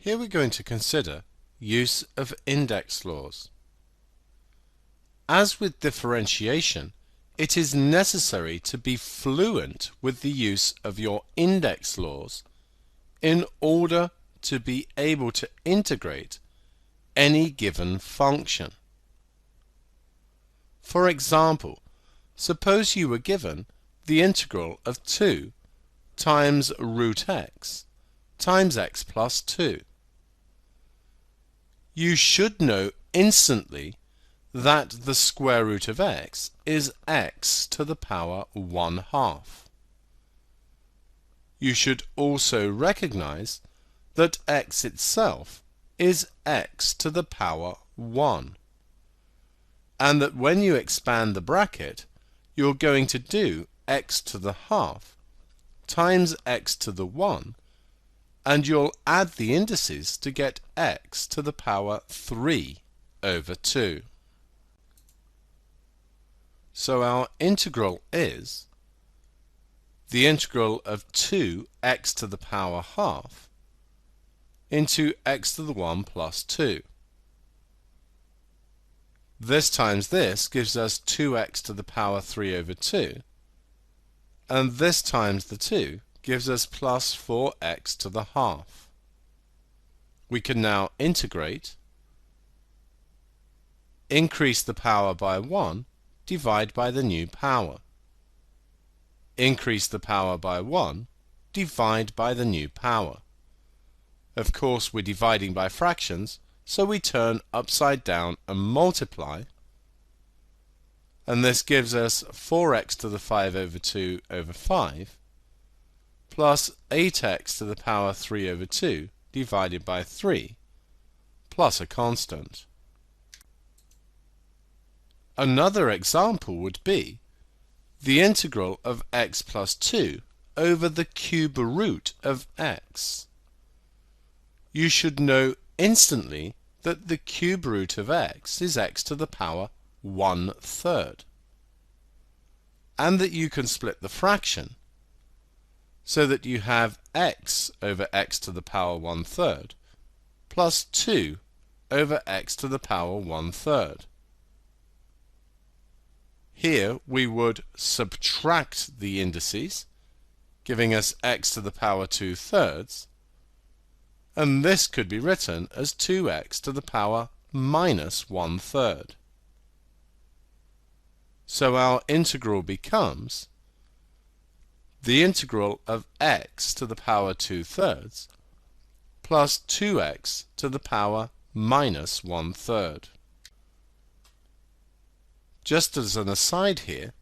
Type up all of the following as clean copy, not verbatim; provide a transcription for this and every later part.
Here we're going to consider use of index laws. As with differentiation, it is necessary to be fluent with the use of your index laws in order to be able to integrate any given function. For example, suppose you were given the integral of 2 times root x times x plus 2. You should know instantly that the square root of x is x to the power 1/2. You should also recognize that x itself is x to the power 1, and that when you expand the bracket, you're going to do x to the half times x to the 1, and you'll add the indices to get x to the power 3 over 2. So our integral is the integral of 2x to the power half into x to the 1 plus 2. This times this gives us 2x to the power 3 over 2, and this times the 2 gives us plus 4x to the half. We can now integrate, increase the power by 1, divide by the new power. Increase the power by 1, divide by the new power. Of course, we're dividing by fractions, so we turn upside down and multiply, and this gives us 4x to the 5 over 2 over 5 plus 8x to the power 3 over 2 divided by 3 plus a constant. Another example would be the integral of x plus 2 over the cube root of x. You should know instantly that the cube root of x is x to the power 1/3, and that you can split the fraction so that you have x over x to the power 1/3 plus 2 over x to the power 1/3. Here we would subtract the indices, giving us x to the power 2/3, and this could be written as 2x to the power minus 1/3. So our integral becomes the integral of x to the power 2/3 plus 2x to the power minus 1/3. Just as an aside here,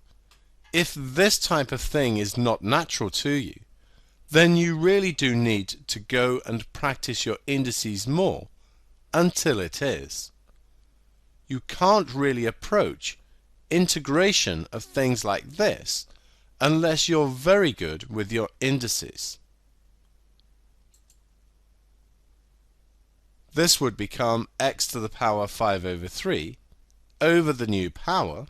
if this type of thing is not natural to you, then you really do need to go and practice your indices more until it is. You can't really approach integration of things like this unless you're very good with your indices. This would become x to the power 5 over 3 over the new power,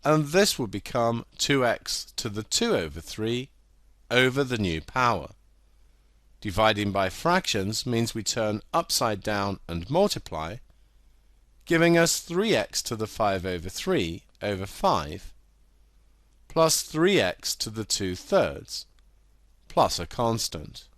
and this would become 2x to the 2 over 3 over the new power. Dividing by fractions means we turn upside down and multiply, giving us 3x to the 5 over 3 over 5 plus 3x to the 2/3 plus a constant.